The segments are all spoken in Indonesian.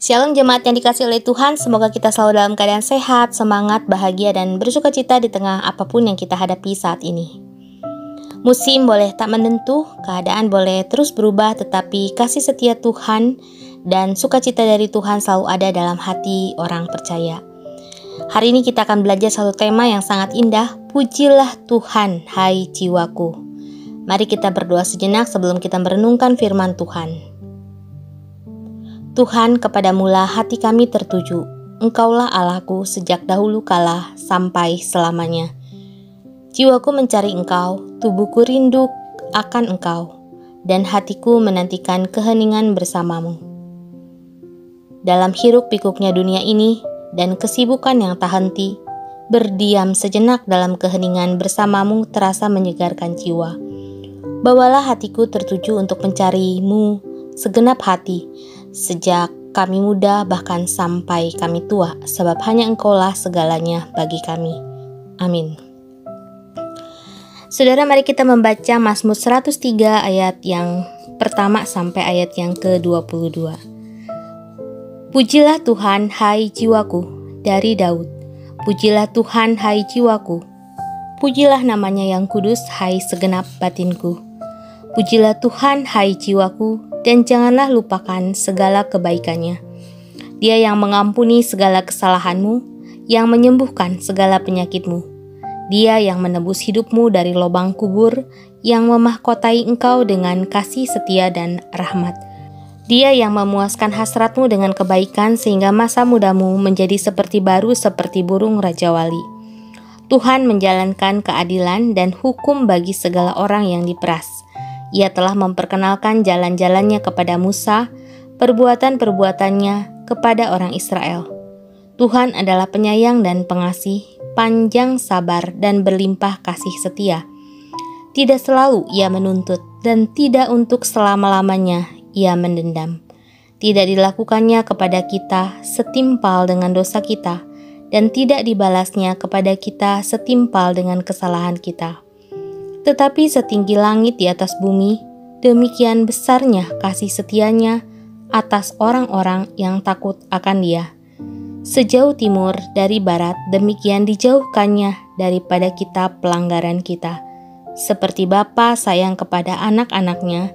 Shalom jemaat yang dikasihi oleh Tuhan, semoga kita selalu dalam keadaan sehat, semangat, bahagia, dan bersukacita di tengah apapun yang kita hadapi saat ini. Musim boleh tak menentu, keadaan boleh terus berubah, tetapi kasih setia Tuhan dan sukacita dari Tuhan selalu ada dalam hati orang percaya. Hari ini kita akan belajar satu tema yang sangat indah, pujilah Tuhan, hai jiwaku. Mari kita berdoa sejenak sebelum kita merenungkan firman Tuhan. Tuhan, kepadamulah hati kami tertuju. Engkaulah Allahku sejak dahulu kala sampai selamanya. Jiwaku mencari Engkau, tubuhku rindu akan Engkau, dan hatiku menantikan keheningan bersamamu. Dalam hiruk pikuknya dunia ini dan kesibukan yang tak henti, berdiam sejenak dalam keheningan bersamamu terasa menyegarkan jiwa. Bawalah hatiku tertuju untuk mencari-Mu segenap hati, sejak kami muda bahkan sampai kami tua, sebab hanya Engkaulah segalanya bagi kami. Amin. Saudara, mari kita membaca Mazmur 103 ayat yang pertama sampai ayat yang ke-22. Pujilah Tuhan, hai jiwaku, dari Daud. Pujilah Tuhan, hai jiwaku. Pujilah namanya yang kudus, hai segenap batinku. Pujilah Tuhan, hai jiwaku, dan janganlah lupakan segala kebaikannya. Dia yang mengampuni segala kesalahanmu, yang menyembuhkan segala penyakitmu. Dia yang menebus hidupmu dari lubang kubur, yang memahkotai engkau dengan kasih setia dan rahmat. Dia yang memuaskan hasratmu dengan kebaikan sehingga masa mudamu menjadi seperti baru seperti burung rajawali. Tuhan menjalankan keadilan dan hukum bagi segala orang yang diperas. Ia telah memperkenalkan jalan-jalannya kepada Musa, perbuatan-perbuatannya kepada orang Israel. Tuhan adalah penyayang dan pengasih, panjang sabar dan berlimpah kasih setia. Tidak selalu ia menuntut, dan tidak untuk selama-lamanya ia mendendam. Tidak dilakukannya kepada kita setimpal dengan dosa kita, dan tidak dibalasnya kepada kita setimpal dengan kesalahan kita. Tetapi setinggi langit di atas bumi, demikian besarnya kasih setianya atas orang-orang yang takut akan Dia. Sejauh timur dari barat, demikian dijauhkannya daripada kita pelanggaran kita. Seperti Bapa sayang kepada anak-anaknya,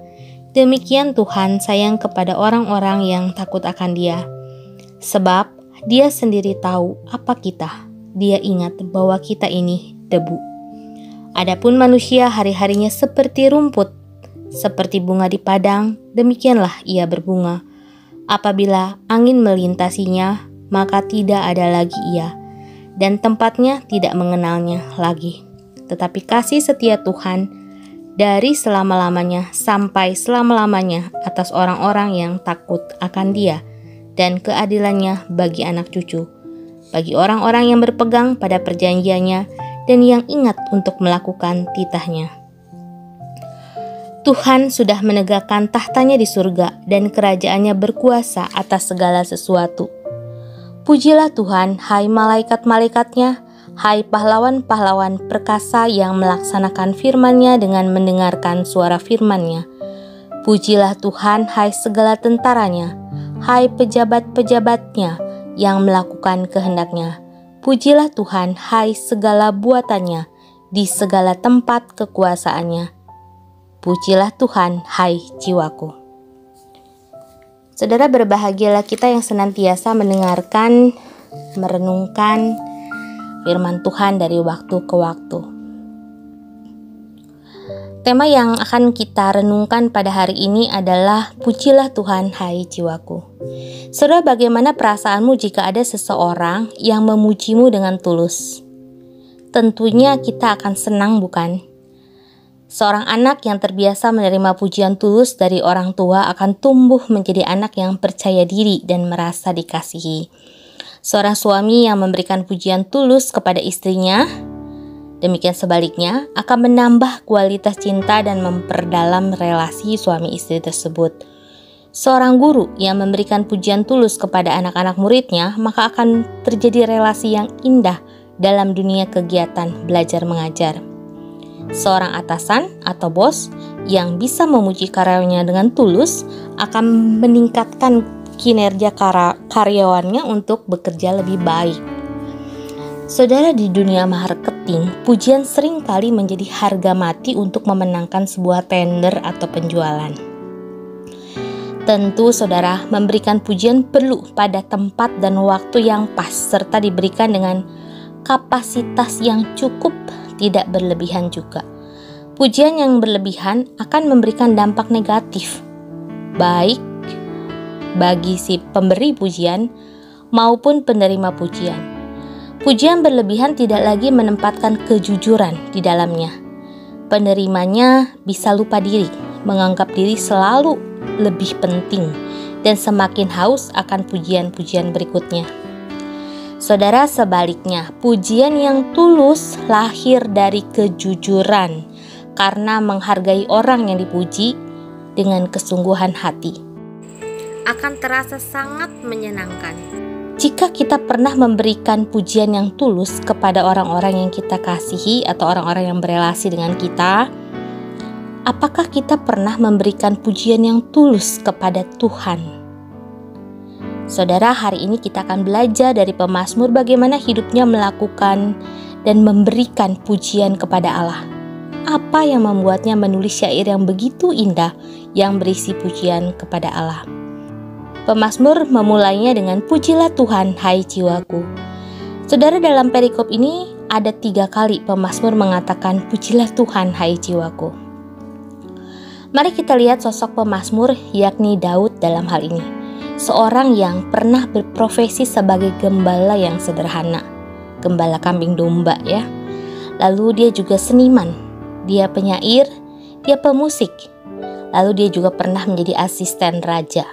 demikian Tuhan sayang kepada orang-orang yang takut akan Dia. Sebab Dia sendiri tahu apa kita. Dia ingat bahwa kita ini debu. Adapun manusia hari-harinya seperti rumput, seperti bunga di padang, demikianlah ia berbunga. Apabila angin melintasinya, maka tidak ada lagi ia, dan tempatnya tidak mengenalnya lagi. Tetapi kasih setia Tuhan dari selama-lamanya sampai selama-lamanya atas orang-orang yang takut akan Dia, dan keadilannya bagi anak cucu, bagi orang-orang yang berpegang pada perjanjiannya, dan yang ingat untuk melakukan titahnya. Tuhan sudah menegakkan tahtanya di surga, dan kerajaannya berkuasa atas segala sesuatu. Pujilah Tuhan, hai malaikat-malaikatnya, hai pahlawan-pahlawan perkasa yang melaksanakan firman-Nya dengan mendengarkan suara firman-Nya. Pujilah Tuhan, hai segala tentaranya, hai pejabat-pejabatnya yang melakukan kehendak-Nya. Pujilah Tuhan, hai segala buatannya, di segala tempat kekuasaannya. Pujilah Tuhan, hai jiwaku. Saudara, berbahagialah kita yang senantiasa mendengarkan, merenungkan firman Tuhan dari waktu ke waktu. Tema yang akan kita renungkan pada hari ini adalah pujilah Tuhan, hai jiwaku. Saudara, bagaimana perasaanmu jika ada seseorang yang memujimu dengan tulus? Tentunya kita akan senang, bukan? Seorang anak yang terbiasa menerima pujian tulus dari orang tua akan tumbuh menjadi anak yang percaya diri dan merasa dikasihi. Seorang suami yang memberikan pujian tulus kepada istrinya, demikian sebaliknya, akan menambah kualitas cinta dan memperdalam relasi suami istri tersebut. Seorang guru yang memberikan pujian tulus kepada anak-anak muridnya, maka akan terjadi relasi yang indah dalam dunia kegiatan belajar mengajar. Seorang atasan atau bos yang bisa memuji karyawannya dengan tulus akan meningkatkan kinerja karyawannya untuk bekerja lebih baik. Saudara, di dunia marketing, pujian sering kali menjadi harga mati untuk memenangkan sebuah tender atau penjualan. Tentu saudara, memberikan pujian perlu pada tempat dan waktu yang pas, serta diberikan dengan kapasitas yang cukup, tidak berlebihan juga. Pujian yang berlebihan akan memberikan dampak negatif, baik bagi si pemberi pujian maupun penerima pujian. Pujian berlebihan tidak lagi menempatkan kejujuran di dalamnya. Penerimanya bisa lupa diri, menganggap diri selalu lebih penting, dan semakin haus akan pujian-pujian berikutnya. Saudara, sebaliknya, pujian yang tulus lahir dari kejujuran karena menghargai orang yang dipuji dengan kesungguhan hati. Akan terasa sangat menyenangkan jika kita pernah memberikan pujian yang tulus kepada orang-orang yang kita kasihi atau orang-orang yang berelasi dengan kita. Apakah kita pernah memberikan pujian yang tulus kepada Tuhan? Saudara, hari ini kita akan belajar dari pemazmur bagaimana hidupnya melakukan dan memberikan pujian kepada Allah. Apa yang membuatnya menulis syair yang begitu indah yang berisi pujian kepada Allah? Pemazmur memulainya dengan pujilah Tuhan, hai jiwaku. Saudara, dalam perikop ini ada 3 kali pemazmur mengatakan pujilah Tuhan, hai jiwaku. Mari kita lihat sosok pemazmur, yakni Daud dalam hal ini. Seorang yang pernah berprofesi sebagai gembala yang sederhana, gembala kambing domba ya. Lalu dia juga seniman, dia penyair, dia pemusik. Lalu dia juga pernah menjadi asisten raja.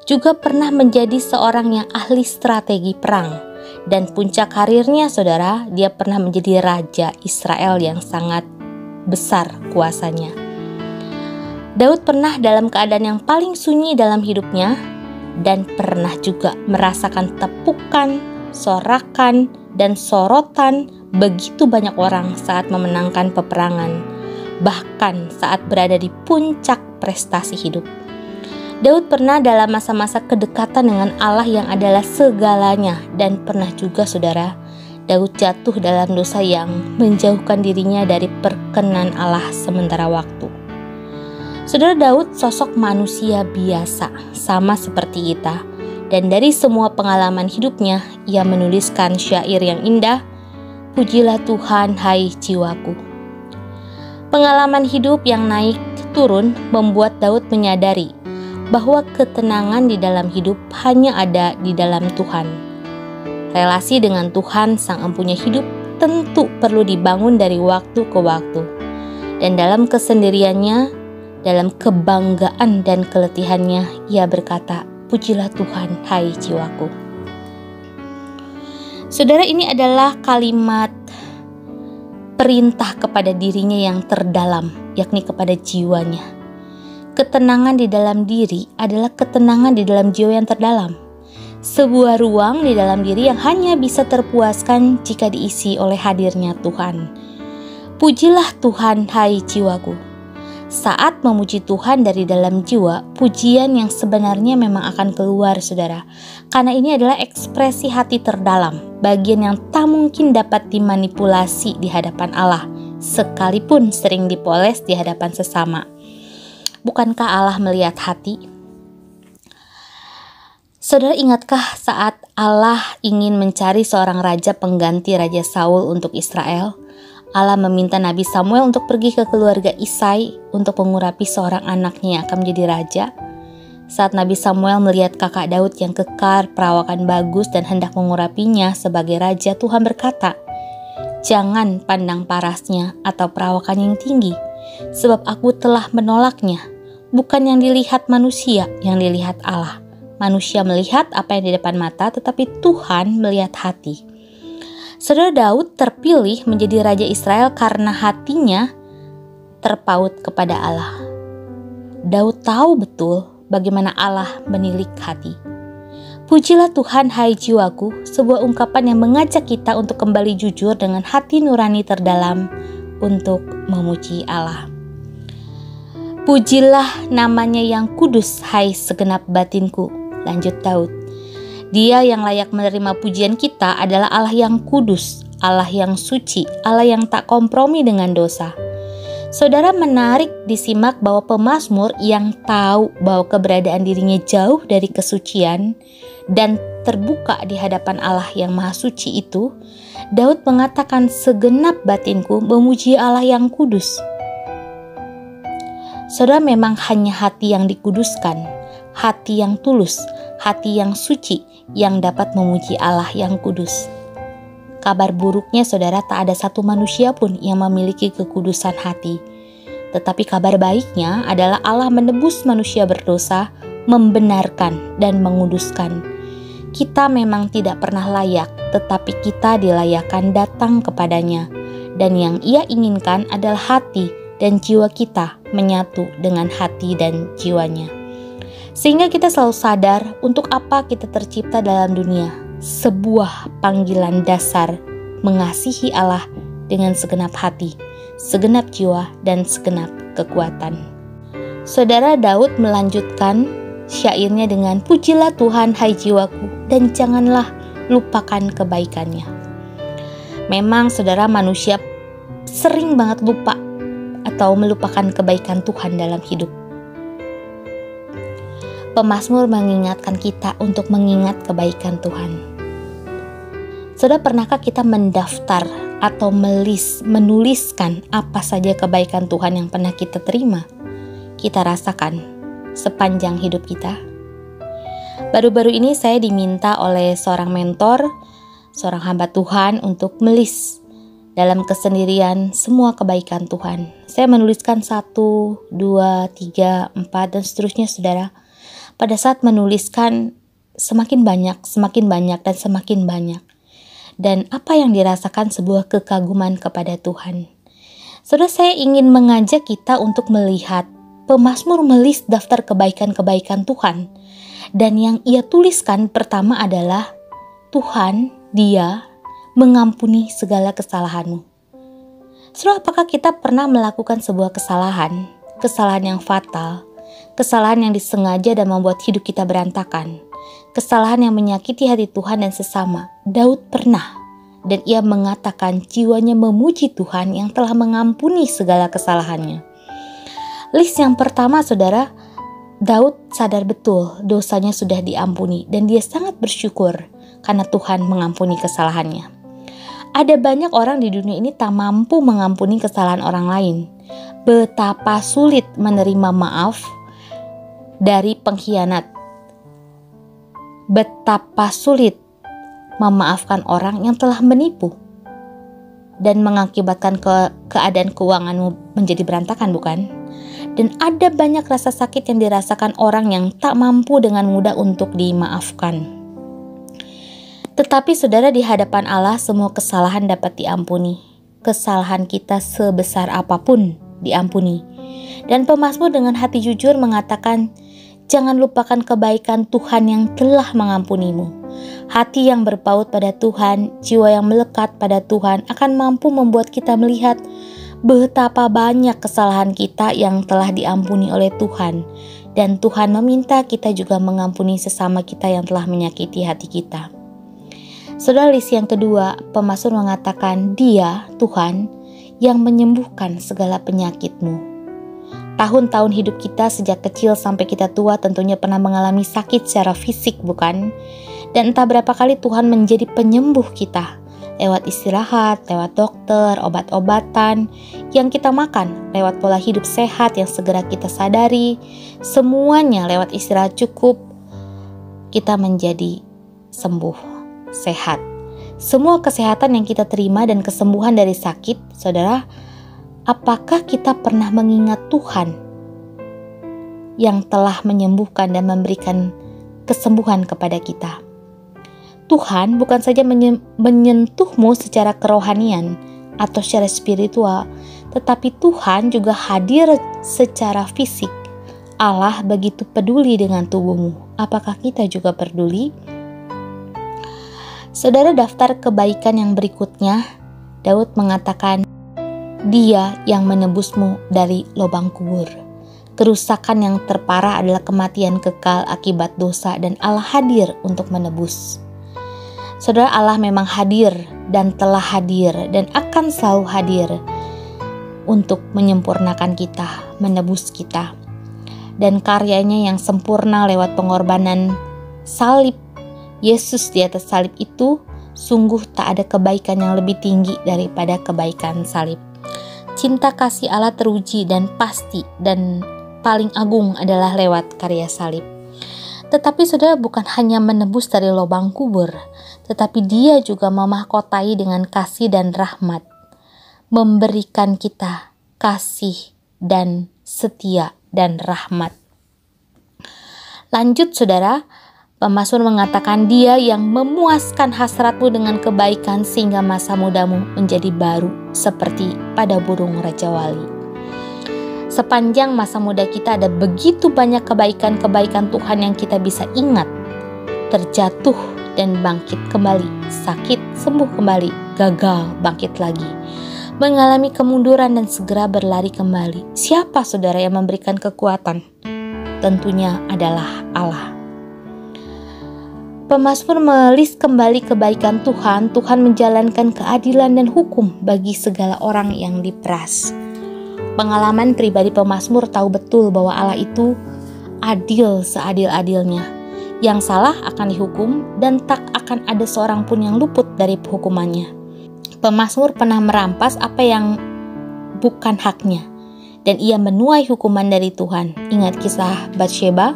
Juga pernah menjadi seorang yang ahli strategi perang. Dan puncak karirnya saudara, dia pernah menjadi raja Israel yang sangat besar kuasanya. Daud pernah dalam keadaan yang paling sunyi dalam hidupnya dan pernah juga merasakan tepukan, sorakan, dan sorotan begitu banyak orang saat memenangkan peperangan, bahkan saat berada di puncak prestasi hidup. Daud pernah dalam masa-masa kedekatan dengan Allah yang adalah segalanya, dan pernah juga saudara, Daud jatuh dalam dosa yang menjauhkan dirinya dari perkenan Allah sementara waktu. Saudara, Daud sosok manusia biasa, sama seperti kita, dan dari semua pengalaman hidupnya, ia menuliskan syair yang indah, pujilah Tuhan, hai jiwaku. Pengalaman hidup yang naik turun membuat Daud menyadari bahwa ketenangan di dalam hidup hanya ada di dalam Tuhan. Relasi dengan Tuhan, Sang Empunya hidup, tentu perlu dibangun dari waktu ke waktu. Dan dalam kesendiriannya, dalam kebanggaan dan keletihannya, ia berkata, pujilah Tuhan, hai jiwaku. Saudara, ini adalah kalimat perintah kepada dirinya yang terdalam, yakni kepada jiwanya. Ketenangan di dalam diri adalah ketenangan di dalam jiwa yang terdalam. Sebuah ruang di dalam diri yang hanya bisa terpuaskan jika diisi oleh hadirnya Tuhan. Pujilah Tuhan, hai jiwaku. Saat memuji Tuhan dari dalam jiwa, pujian yang sebenarnya memang akan keluar, saudara. Karena ini adalah ekspresi hati terdalam, bagian yang tak mungkin dapat dimanipulasi di hadapan Allah, sekalipun sering dipoles di hadapan sesama. Bukankah Allah melihat hati? Saudara, ingatkah saat Allah ingin mencari seorang raja pengganti Raja Saul untuk Israel? Allah meminta Nabi Samuel untuk pergi ke keluarga Isai untuk mengurapi seorang anaknya yang akan menjadi raja. Saat Nabi Samuel melihat kakak Daud yang kekar, perawakan bagus, dan hendak mengurapinya sebagai raja, Tuhan berkata, jangan pandang parasnya atau perawakan yang tinggi, sebab aku telah menolaknya. Bukan yang dilihat manusia, yang dilihat Allah. Manusia melihat apa yang di depan mata, tetapi Tuhan melihat hati. Saudara, Daud terpilih menjadi Raja Israel karena hatinya terpaut kepada Allah. Daud tahu betul bagaimana Allah menilik hati. Pujilah Tuhan, hai jiwaku, sebuah ungkapan yang mengajak kita untuk kembali jujur dengan hati nurani terdalam untuk memuji Allah. Pujilah namanya yang kudus, hai segenap batinku. Lanjut Daud. Dia yang layak menerima pujian kita adalah Allah yang kudus, Allah yang suci, Allah yang tak kompromi dengan dosa. Saudara, menarik disimak bahwa pemazmur yang tahu bahwa keberadaan dirinya jauh dari kesucian dan terbuka di hadapan Allah yang maha suci itu, Daud mengatakan, segenap batinku memuji Allah yang kudus. Saudara, memang hanya hati yang dikuduskan, hati yang tulus, hati yang suci yang dapat memuji Allah yang kudus. Kabar buruknya, saudara, tak ada satu manusia pun yang memiliki kekudusan hati. Tetapi kabar baiknya adalah Allah menebus manusia berdosa, membenarkan dan menguduskan. Kita memang tidak pernah layak, tetapi kita dilayakkan datang kepadanya. Dan yang Ia inginkan adalah hati dan jiwa kita menyatu dengan hati dan jiwanya. Sehingga kita selalu sadar untuk apa kita tercipta dalam dunia. Sebuah panggilan dasar mengasihi Allah dengan segenap hati, segenap jiwa, dan segenap kekuatan. Saudara, Daud melanjutkan syairnya dengan, pujilah Tuhan hai jiwaku, dan janganlah lupakan kebaikannya. Memang saudara, manusia sering banget lupa atau melupakan kebaikan Tuhan dalam hidup. Pemazmur mengingatkan kita untuk mengingat kebaikan Tuhan. Saudara, pernahkah kita mendaftar atau menuliskan apa saja kebaikan Tuhan yang pernah kita terima, kita rasakan sepanjang hidup kita? Baru-baru ini saya diminta oleh seorang mentor, seorang hamba Tuhan untuk melis dalam kesendirian semua kebaikan Tuhan. Saya menuliskan 1, 2, 3, 4 dan seterusnya, saudara. Pada saat menuliskan semakin banyak dan semakin banyak. Dan apa yang dirasakan sebuah kekaguman kepada Tuhan. Saudara, saya ingin mengajak kita untuk melihat pemazmur melis daftar kebaikan-kebaikan Tuhan. Dan yang ia tuliskan pertama adalah, Tuhan, Dia mengampuni segala kesalahanmu. Saudara, apakah kita pernah melakukan sebuah kesalahan yang fatal, kesalahan yang disengaja dan membuat hidup kita berantakan, kesalahan yang menyakiti hati Tuhan dan sesama? Daud pernah, dan ia mengatakan jiwanya memuji Tuhan yang telah mengampuni segala kesalahannya. List yang pertama, saudara, Daud sadar betul dosanya sudah diampuni dan dia sangat bersyukur karena Tuhan mengampuni kesalahannya. Ada banyak orang di dunia ini tak mampu mengampuni kesalahan orang lain. Betapa sulit menerima maaf dari pengkhianat. Betapa sulit memaafkan orang yang telah menipu dan mengakibatkan keadaan keuanganmu menjadi berantakan, bukan? Dan ada banyak rasa sakit yang dirasakan orang yang tak mampu dengan mudah untuk dimaafkan. Tetapi saudara, di hadapan Allah semua kesalahan dapat diampuni. Kesalahan kita sebesar apapun diampuni. Dan pemazmur dengan hati jujur mengatakan, jangan lupakan kebaikan Tuhan yang telah mengampunimu. Hati yang berpaut pada Tuhan, jiwa yang melekat pada Tuhan akan mampu membuat kita melihat betapa banyak kesalahan kita yang telah diampuni oleh Tuhan. Dan Tuhan meminta kita juga mengampuni sesama kita yang telah menyakiti hati kita. Saudara, list yang kedua, pemazmur mengatakan, Dia, Tuhan, yang menyembuhkan segala penyakitmu. Tahun-tahun hidup kita sejak kecil sampai kita tua tentunya pernah mengalami sakit secara fisik, bukan? Dan entah berapa kali Tuhan menjadi penyembuh kita. Lewat istirahat, lewat dokter, obat-obatan yang kita makan, lewat pola hidup sehat yang segera kita sadari. Semuanya lewat istirahat cukup, kita menjadi sembuh, sehat. Semua kesehatan yang kita terima dan kesembuhan dari sakit, saudara, apakah kita pernah mengingat Tuhan yang telah menyembuhkan dan memberikan kesembuhan kepada kita? Tuhan bukan saja menyentuhmu secara kerohanian atau secara spiritual, tetapi Tuhan juga hadir secara fisik. Allah begitu peduli dengan tubuhmu. Apakah kita juga peduli? Saudara, daftar kebaikan yang berikutnya, Daud mengatakan, Dia yang menebusmu dari lubang kubur. Kerusakan yang terparah adalah kematian kekal akibat dosa, dan Allah hadir untuk menebus. Saudara, Allah memang hadir dan telah hadir dan akan selalu hadir untuk menyempurnakan kita, menebus kita. Dan karyanya yang sempurna lewat pengorbanan salib Yesus di atas salib itu, sungguh tak ada kebaikan yang lebih tinggi daripada kebaikan salib. Cinta kasih Allah teruji dan pasti dan paling agung adalah lewat karya salib. Tetapi saudara, bukan hanya menebus dari lubang kubur, tetapi Dia juga memahkotai dengan kasih dan rahmat, memberikan kita kasih dan setia dan rahmat. Lanjut saudara, pemazmur mengatakan, Dia yang memuaskan hasratmu dengan kebaikan sehingga masa mudamu menjadi baru seperti pada burung Raja Wali. Sepanjang masa muda kita ada begitu banyak kebaikan-kebaikan Tuhan yang kita bisa ingat. Terjatuh dan bangkit kembali, sakit sembuh kembali, gagal bangkit lagi, mengalami kemunduran dan segera berlari kembali. Siapa saudara yang memberikan kekuatan? Tentunya adalah Allah. Pemazmur melis kembali kebaikan Tuhan. Tuhan menjalankan keadilan dan hukum bagi segala orang yang diperas. Pengalaman pribadi pemazmur tahu betul bahwa Allah itu adil seadil-adilnya. Yang salah akan dihukum dan tak akan ada seorang pun yang luput dari hukumannya. Pemazmur pernah merampas apa yang bukan haknya, dan ia menuai hukuman dari Tuhan. Ingat kisah Batsheba,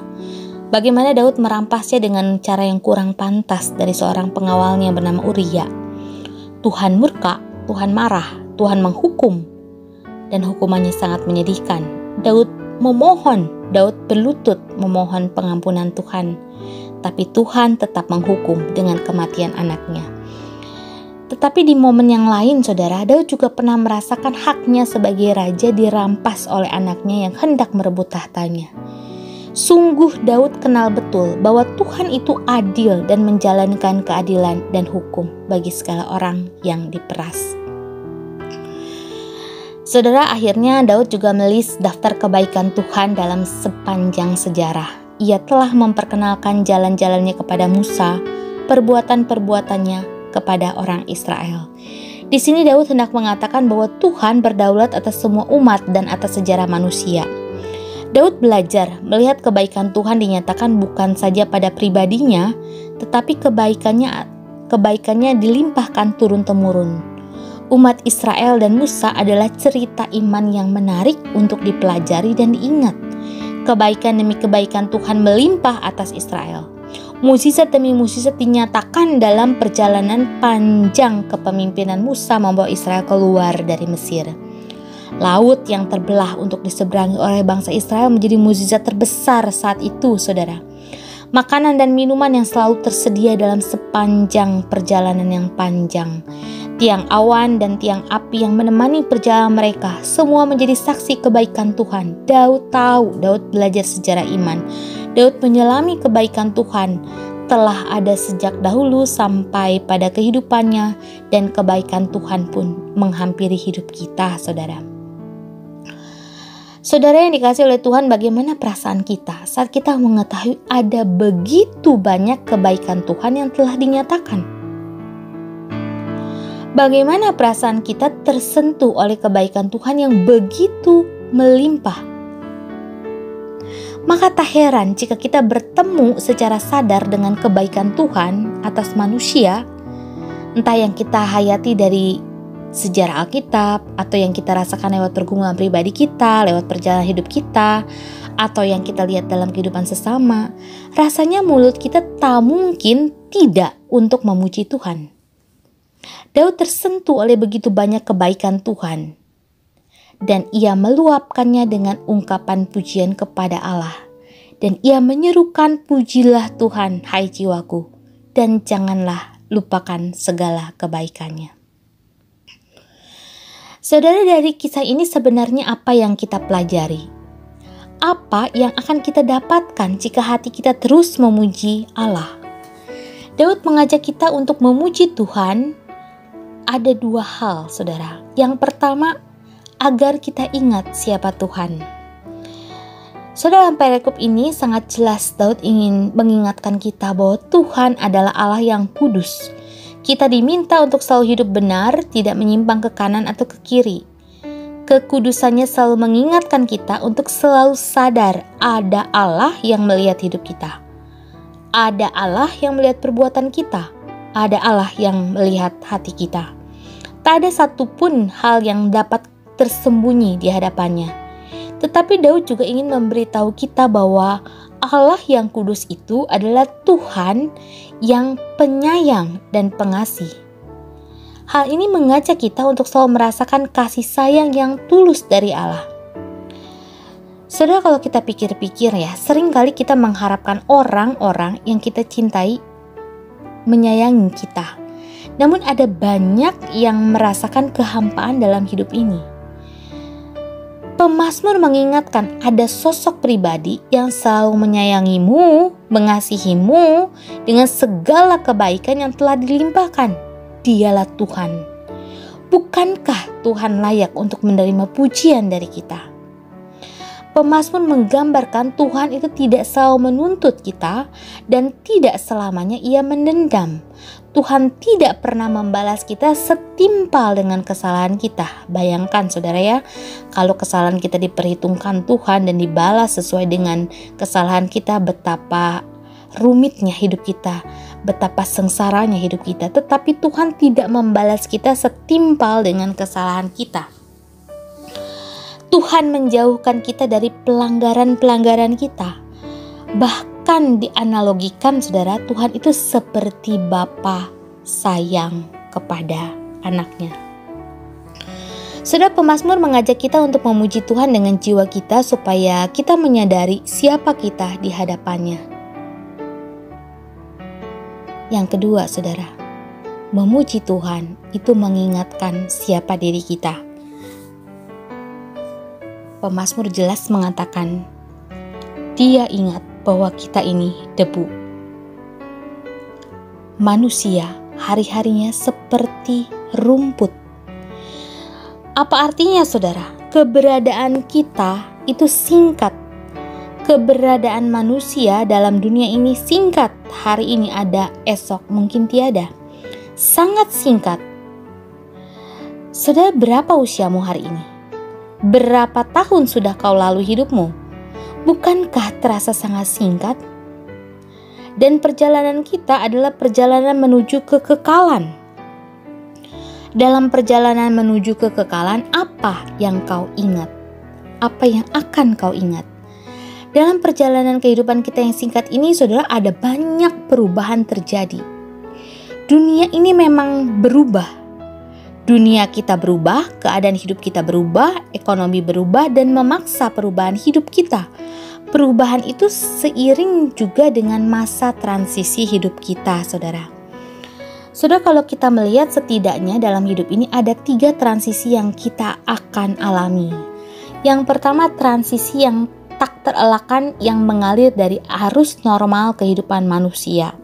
bagaimana Daud merampasnya dengan cara yang kurang pantas dari seorang pengawalnya bernama Uria. Tuhan murka, Tuhan marah, Tuhan menghukum, dan hukumannya sangat menyedihkan. Daud berlutut memohon pengampunan Tuhan, tapi Tuhan tetap menghukum dengan kematian anaknya. Tetapi di momen yang lain saudara, Daud juga pernah merasakan haknya sebagai raja dirampas oleh anaknya yang hendak merebut tahtanya. Sungguh Daud kenal betul bahwa Tuhan itu adil dan menjalankan keadilan dan hukum bagi segala orang yang diperas. Saudara, akhirnya Daud juga melis daftar kebaikan Tuhan dalam sepanjang sejarah. Ia telah memperkenalkan jalan-jalannya kepada Musa, perbuatan-perbuatannya kepada orang Israel. Di sini Daud hendak mengatakan bahwa Tuhan berdaulat atas semua umat dan atas sejarah manusia. Daud belajar melihat kebaikan Tuhan dinyatakan bukan saja pada pribadinya, tetapi kebaikannya dilimpahkan turun-temurun. Umat Israel dan Musa adalah cerita iman yang menarik untuk dipelajari dan diingat. Kebaikan demi kebaikan Tuhan melimpah atas Israel. Mukjizat demi mukjizat dinyatakan dalam perjalanan panjang kepemimpinan Musa membawa Israel keluar dari Mesir. Laut yang terbelah untuk diseberangi oleh bangsa Israel menjadi mukjizat terbesar saat itu, saudara. Makanan dan minuman yang selalu tersedia dalam sepanjang perjalanan yang panjang. Tiang awan dan tiang api yang menemani perjalanan mereka, semua menjadi saksi kebaikan Tuhan. Daud belajar sejarah iman. Daud menyelami kebaikan Tuhan telah ada sejak dahulu sampai pada kehidupannya, dan kebaikan Tuhan pun menghampiri hidup kita, saudara. Saudara yang dikasihi oleh Tuhan, bagaimana perasaan kita saat kita mengetahui ada begitu banyak kebaikan Tuhan yang telah dinyatakan? Bagaimana perasaan kita tersentuh oleh kebaikan Tuhan yang begitu melimpah? Maka tak heran jika kita bertemu secara sadar dengan kebaikan Tuhan atas manusia, entah yang kita hayati dari sejarah Alkitab, atau yang kita rasakan lewat pergumulan pribadi kita, lewat perjalanan hidup kita, atau yang kita lihat dalam kehidupan sesama. Rasanya mulut kita tak mungkin tidak untuk memuji Tuhan. Daud tersentuh oleh begitu banyak kebaikan Tuhan, dan ia meluapkannya dengan ungkapan pujian kepada Allah. Dan ia menyerukan, pujilah Tuhan, hai jiwaku, dan janganlah lupakan segala kebaikannya. Saudara, dari kisah ini sebenarnya apa yang kita pelajari? Apa yang akan kita dapatkan jika hati kita terus memuji Allah? Daud mengajak kita untuk memuji Tuhan. Ada dua hal, saudara. Yang pertama, agar kita ingat siapa Tuhan. Dalam perikop ini sangat jelas Daud ingin mengingatkan kita bahwa Tuhan adalah Allah yang kudus. Kita diminta untuk selalu hidup benar, tidak menyimpang ke kanan atau ke kiri. Kekudusannya selalu mengingatkan kita untuk selalu sadar ada Allah yang melihat hidup kita. Ada Allah yang melihat perbuatan kita. Ada Allah yang melihat hati kita. Tak ada satupun hal yang dapat tersembunyi di hadapannya. Tetapi Daud juga ingin memberitahu kita bahwa Allah yang kudus itu adalah Tuhan yang penyayang dan pengasih. Hal ini mengajak kita untuk selalu merasakan kasih sayang yang tulus dari Allah. Saudara, kalau kita pikir-pikir ya, seringkali kita mengharapkan orang-orang yang kita cintai menyayangi kita. Namun ada banyak yang merasakan kehampaan dalam hidup ini. Pemazmur mengingatkan ada sosok pribadi yang selalu menyayangimu, mengasihimu dengan segala kebaikan yang telah dilimpahkan. Dialah Tuhan. Bukankah Tuhan layak untuk menerima pujian dari kita? Pemazmur menggambarkan Tuhan itu tidak selalu menuntut kita dan tidak selamanya Ia mendendam. Tuhan tidak pernah membalas kita setimpal dengan kesalahan kita. Bayangkan saudara ya, kalau kesalahan kita diperhitungkan Tuhan dan dibalas sesuai dengan kesalahan kita, betapa rumitnya hidup kita, betapa sengsaranya hidup kita. Tetapi Tuhan tidak membalas kita setimpal dengan kesalahan kita. Tuhan menjauhkan kita dari pelanggaran-pelanggaran kita. Bahkan dianalogikan saudara, Tuhan itu seperti Bapa sayang kepada anaknya. Saudara, pemazmur mengajak kita untuk memuji Tuhan dengan jiwa kita supaya kita menyadari siapa kita di hadapannya. Yang kedua saudara, memuji Tuhan itu mengingatkan siapa diri kita. Pemazmur jelas mengatakan, Dia ingat bahwa kita ini debu. Manusia hari-harinya seperti rumput. Apa artinya saudara? Keberadaan kita itu singkat. Keberadaan manusia dalam dunia ini singkat. Hari ini ada, esok mungkin tiada. Sangat singkat. Saudara, berapa usiamu hari ini? Berapa tahun sudah kau lalui hidupmu? Bukankah terasa sangat singkat? Dan perjalanan kita adalah perjalanan menuju kekekalan. Dalam perjalanan menuju kekekalan, apa yang kau ingat? Apa yang akan kau ingat? Dalam perjalanan kehidupan kita yang singkat ini, saudara, ada banyak perubahan terjadi. Dunia ini memang berubah. Dunia kita berubah, keadaan hidup kita berubah, ekonomi berubah, dan memaksa perubahan hidup kita. Perubahan itu seiring juga dengan masa transisi hidup kita, saudara. Saudara, kalau kita melihat setidaknya dalam hidup ini ada 3 transisi yang kita akan alami. Yang pertama, transisi yang tak terelakkan yang mengalir dari arus normal kehidupan manusia.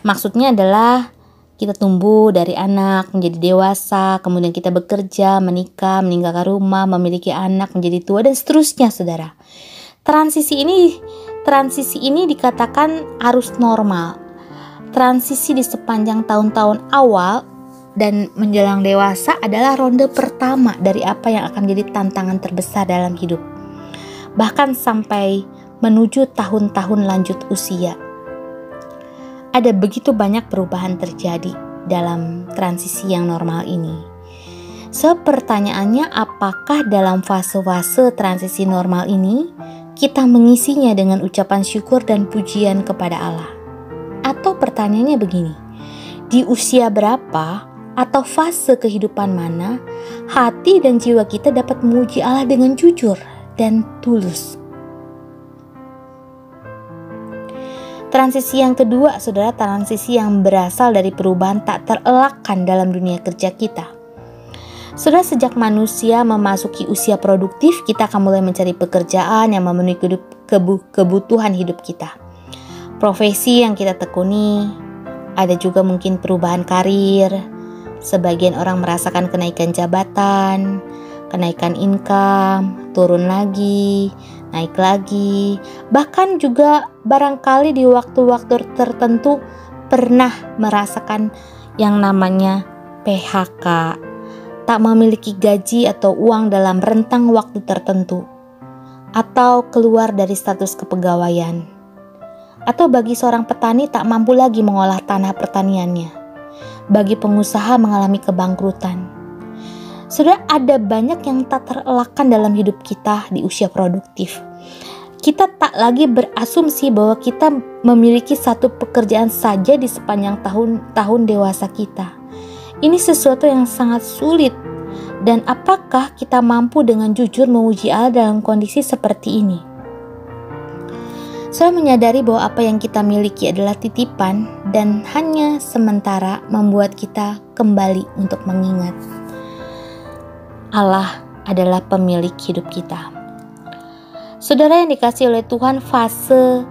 Maksudnya adalah kita tumbuh dari anak menjadi dewasa, kemudian kita bekerja, menikah, meninggalkan rumah, memiliki anak, menjadi tua, dan seterusnya, saudara. Transisi ini dikatakan arus normal. Transisi di sepanjang tahun-tahun awal dan menjelang dewasa adalah ronde pertama dari apa yang akan menjadi tantangan terbesar dalam hidup. Bahkan sampai menuju tahun-tahun lanjut usia. Ada begitu banyak perubahan terjadi dalam transisi yang normal ini. Pertanyaannya, apakah dalam fase-fase transisi normal ini kita mengisinya dengan ucapan syukur dan pujian kepada Allah? Atau pertanyaannya begini, di usia berapa atau fase kehidupan mana hati dan jiwa kita dapat memuji Allah dengan jujur dan tulus? Transisi yang kedua, saudara, transisi yang berasal dari perubahan tak terelakkan dalam dunia kerja kita. Saudara, sejak manusia memasuki usia produktif, kita akan mulai mencari pekerjaan yang memenuhi kebutuhan hidup kita. Profesi yang kita tekuni, ada juga mungkin perubahan karir. Sebagian orang merasakan kenaikan jabatan, kenaikan income, turun lagi, naik lagi. Bahkan juga barangkali di waktu-waktu tertentu pernah merasakan yang namanya PHK, tak memiliki gaji atau uang dalam rentang waktu tertentu, atau keluar dari status kepegawaian, atau bagi seorang petani tak mampu lagi mengolah tanah pertaniannya, bagi pengusaha mengalami kebangkrutan. Sudah ada banyak yang tak terelakkan dalam hidup kita di usia produktif. Kita tak lagi berasumsi bahwa kita memiliki satu pekerjaan saja di sepanjang tahun dewasa kita. Ini sesuatu yang sangat sulit. Dan apakah kita mampu dengan jujur memuji Allah dalam kondisi seperti ini? Saya menyadari bahwa apa yang kita miliki adalah titipan dan hanya sementara, membuat kita kembali untuk mengingat Allah adalah pemilik hidup kita. Saudara yang dikasihi oleh Tuhan, fase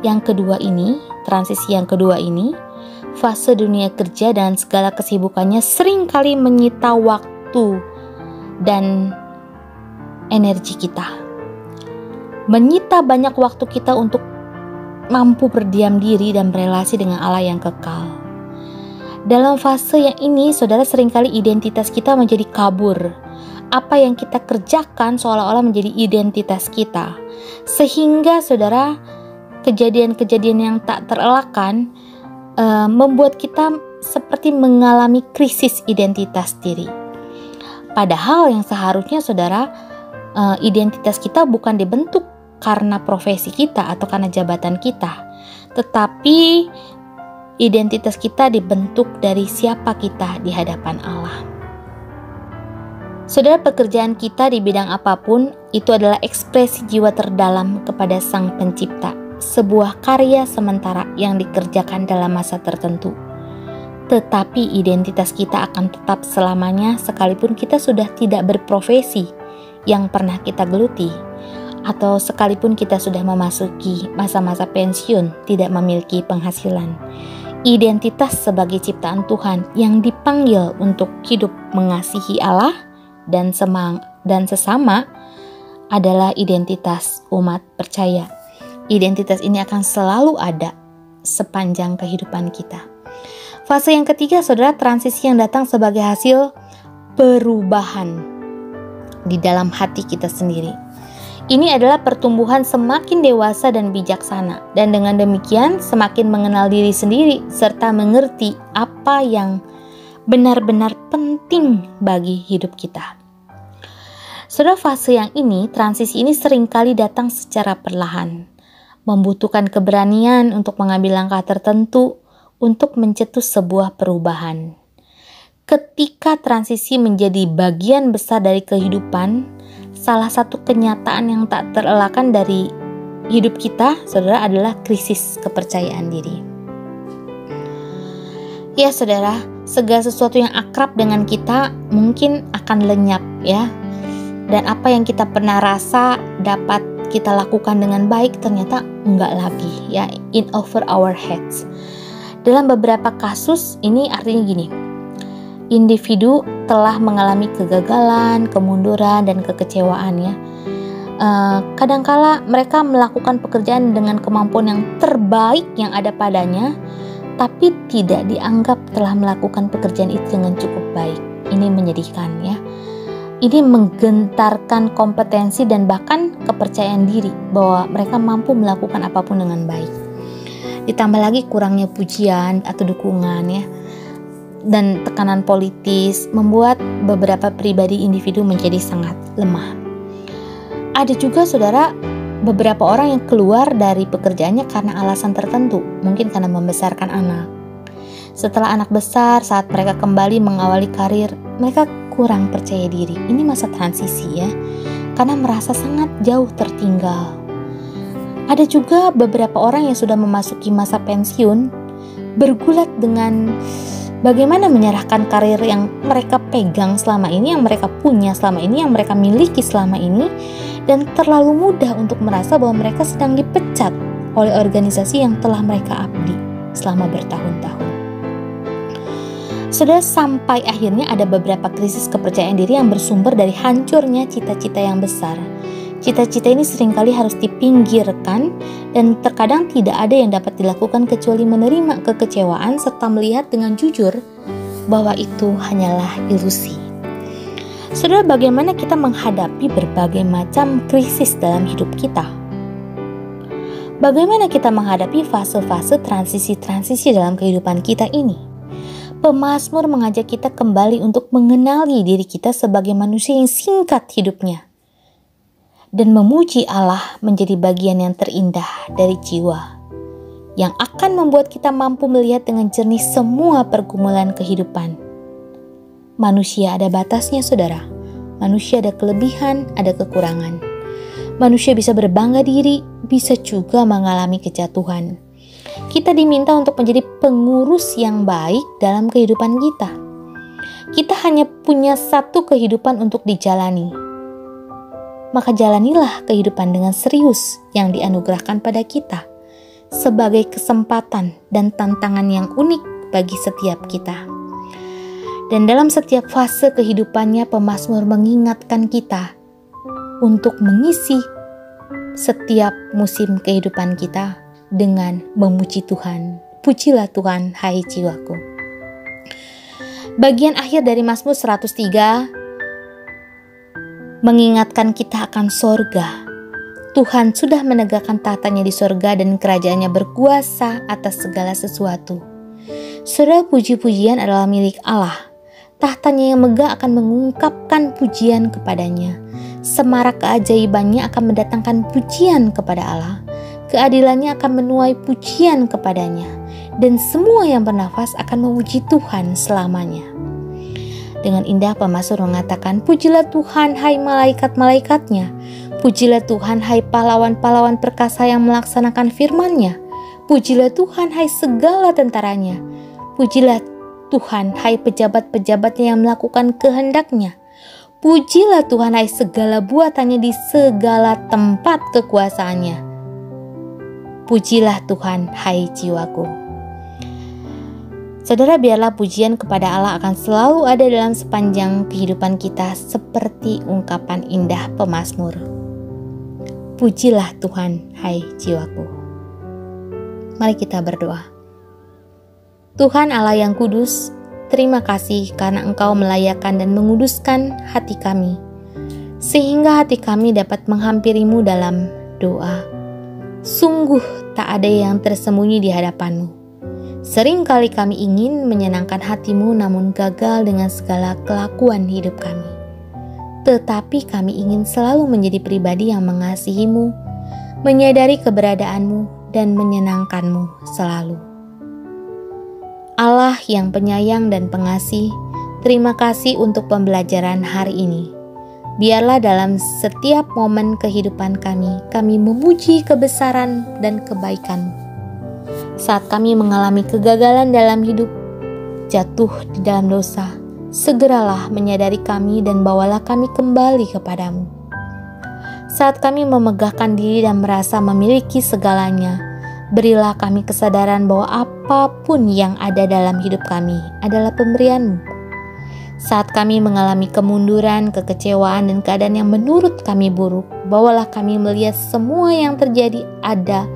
yang kedua ini, transisi yang kedua ini, fase dunia kerja dan segala kesibukannya seringkali menyita waktu dan energi kita. Menyita banyak waktu kita untuk mampu berdiam diri dan berelasi dengan Allah yang kekal. Dalam fase yang ini, saudara, seringkali identitas kita menjadi kabur. Apa yang kita kerjakan seolah-olah menjadi identitas kita. Sehingga saudara, kejadian-kejadian yang tak terelakkan membuat kita seperti mengalami krisis identitas diri. Padahal yang seharusnya saudara, identitas kita bukan dibentuk karena profesi kita atau karena jabatan kita, tetapi identitas kita dibentuk dari siapa kita di hadapan Allah. Saudara, pekerjaan kita di bidang apapun itu adalah ekspresi jiwa terdalam kepada Sang Pencipta, sebuah karya sementara yang dikerjakan dalam masa tertentu. Tetapi identitas kita akan tetap selamanya sekalipun kita sudah tidak berprofesi yang pernah kita geluti, atau sekalipun kita sudah memasuki masa-masa pensiun tidak memiliki penghasilan. Identitas sebagai ciptaan Tuhan yang dipanggil untuk hidup mengasihi Allah dan sesama adalah identitas umat percaya. Identitas ini akan selalu ada sepanjang kehidupan kita. Fase yang ketiga, saudara, transisi yang datang sebagai hasil perubahan di dalam hati kita sendiri. Ini adalah pertumbuhan semakin dewasa dan bijaksana, dan dengan demikian semakin mengenal diri sendiri serta mengerti apa yang benar-benar penting bagi hidup kita. Saudara, fase yang ini, transisi ini seringkali datang secara perlahan, membutuhkan keberanian untuk mengambil langkah tertentu untuk mencetus sebuah perubahan. Ketika transisi menjadi bagian besar dari kehidupan, salah satu kenyataan yang tak terelakkan dari hidup kita, saudara, adalah krisis kepercayaan diri. Ya saudara, segala sesuatu yang akrab dengan kita mungkin akan lenyap ya. Dan apa yang kita pernah rasa dapat kita lakukan dengan baik ternyata enggak lagi ya, in over our heads. Dalam beberapa kasus ini artinya gini, individu telah mengalami kegagalan, kemunduran, dan kekecewaan ya. Kadangkala mereka melakukan pekerjaan dengan kemampuan yang terbaik yang ada padanya, tapi tidak dianggap telah melakukan pekerjaan itu dengan cukup baik. Ini menyedihkan ya. Ini menggentarkan kompetensi dan bahkan kepercayaan diri bahwa mereka mampu melakukan apapun dengan baik. Ditambah lagi kurangnya pujian atau dukungan ya, dan tekanan politis membuat beberapa pribadi individu menjadi sangat lemah. Ada juga saudara, beberapa orang yang keluar dari pekerjaannya karena alasan tertentu, mungkin karena membesarkan anak. Setelah anak besar, saat mereka kembali mengawali karir, mereka kurang percaya diri. Ini masa transisi ya, karena merasa sangat jauh tertinggal. Ada juga beberapa orang yang sudah memasuki masa pensiun, bergulat dengan bagaimana menyerahkan karir yang mereka pegang selama ini, yang mereka punya selama ini, yang mereka miliki selama ini, dan terlalu mudah untuk merasa bahwa mereka sedang dipecat oleh organisasi yang telah mereka abdi selama bertahun-tahun. Sudah sampai akhirnya ada beberapa krisis kepercayaan diri yang bersumber dari hancurnya cita-cita yang besar, Cita-cita ini seringkali harus dipinggirkan dan terkadang tidak ada yang dapat dilakukan kecuali menerima kekecewaan serta melihat dengan jujur bahwa itu hanyalah ilusi. Saudara, bagaimana kita menghadapi berbagai macam krisis dalam hidup kita? Bagaimana kita menghadapi fase-fase transisi-transisi dalam kehidupan kita ini? Pemazmur mengajak kita kembali untuk mengenali diri kita sebagai manusia yang singkat hidupnya dan memuji Allah menjadi bagian yang terindah dari jiwa yang akan membuat kita mampu melihat dengan jernih semua pergumulan kehidupan. Manusia ada batasnya, saudara. Manusia ada kelebihan, ada kekurangan. Manusia bisa berbangga diri, bisa juga mengalami kejatuhan. Kita diminta untuk menjadi pengurus yang baik dalam kehidupan kita. Kita hanya punya satu kehidupan untuk dijalani. Maka jalanilah kehidupan dengan serius yang dianugerahkan pada kita sebagai kesempatan dan tantangan yang unik bagi setiap kita. Dan dalam setiap fase kehidupannya, pemazmur mengingatkan kita untuk mengisi setiap musim kehidupan kita dengan memuji Tuhan. Pujilah Tuhan, hai jiwaku. Bagian akhir dari Mazmur 103 mengingatkan kita akan sorga. Tuhan sudah menegakkan tahtanya di sorga dan kerajaannya berkuasa atas segala sesuatu. Saudara, puji-pujian adalah milik Allah. Tahtanya yang megah akan mengungkapkan pujian kepadanya. Semarak keajaibannya akan mendatangkan pujian kepada Allah. Keadilannya akan menuai pujian kepadanya. Dan semua yang bernafas akan memuji Tuhan selamanya. Dengan indah pemazmur mengatakan, pujilah Tuhan hai malaikat-malaikatnya. Pujilah Tuhan hai pahlawan-pahlawan perkasa yang melaksanakan firman-Nya. Pujilah Tuhan hai segala tentaranya. Pujilah Tuhan hai pejabat-pejabatnya yang melakukan kehendak-Nya. Pujilah Tuhan hai segala buatannya di segala tempat kekuasaannya. Pujilah Tuhan hai jiwaku. Saudara, biarlah pujian kepada Allah akan selalu ada dalam sepanjang kehidupan kita seperti ungkapan indah pemazmur. Pujilah Tuhan, hai jiwaku. Mari kita berdoa. Tuhan Allah yang kudus, terima kasih karena Engkau melayakkan dan menguduskan hati kami, sehingga hati kami dapat menghampirimu dalam doa. Sungguh tak ada yang tersembunyi di hadapan-Mu. Seringkali kami ingin menyenangkan hati-Mu namun gagal dengan segala kelakuan hidup kami. Tetapi kami ingin selalu menjadi pribadi yang mengasihi-Mu, menyadari keberadaan-Mu dan menyenangkan-Mu selalu. Allah yang penyayang dan pengasih, terima kasih untuk pembelajaran hari ini. Biarlah dalam setiap momen kehidupan kami memuji kebesaran dan kebaikan-Mu. Saat kami mengalami kegagalan dalam hidup, jatuh di dalam dosa, segeralah menyadari kami dan bawalah kami kembali kepadamu. Saat kami memegahkan diri dan merasa memiliki segalanya, berilah kami kesadaran bahwa apapun yang ada dalam hidup kami adalah pemberian-Mu. Saat kami mengalami kemunduran, kekecewaan, dan keadaan yang menurut kami buruk, bawalah kami melihat semua yang terjadi ada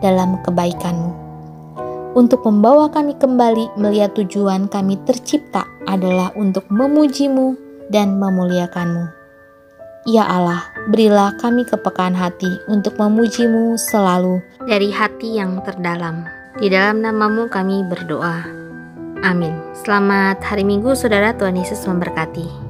dalam kebaikan-Mu. Untuk membawa kami kembali melihat tujuan kami tercipta adalah untuk memuji-Mu dan memuliakan-Mu. Ya Allah, berilah kami kepekaan hati untuk memuji-Mu selalu dari hati yang terdalam. Di dalam nama-Mu kami berdoa. Amin. Selamat hari Minggu, saudara. Tuhan Yesus memberkati.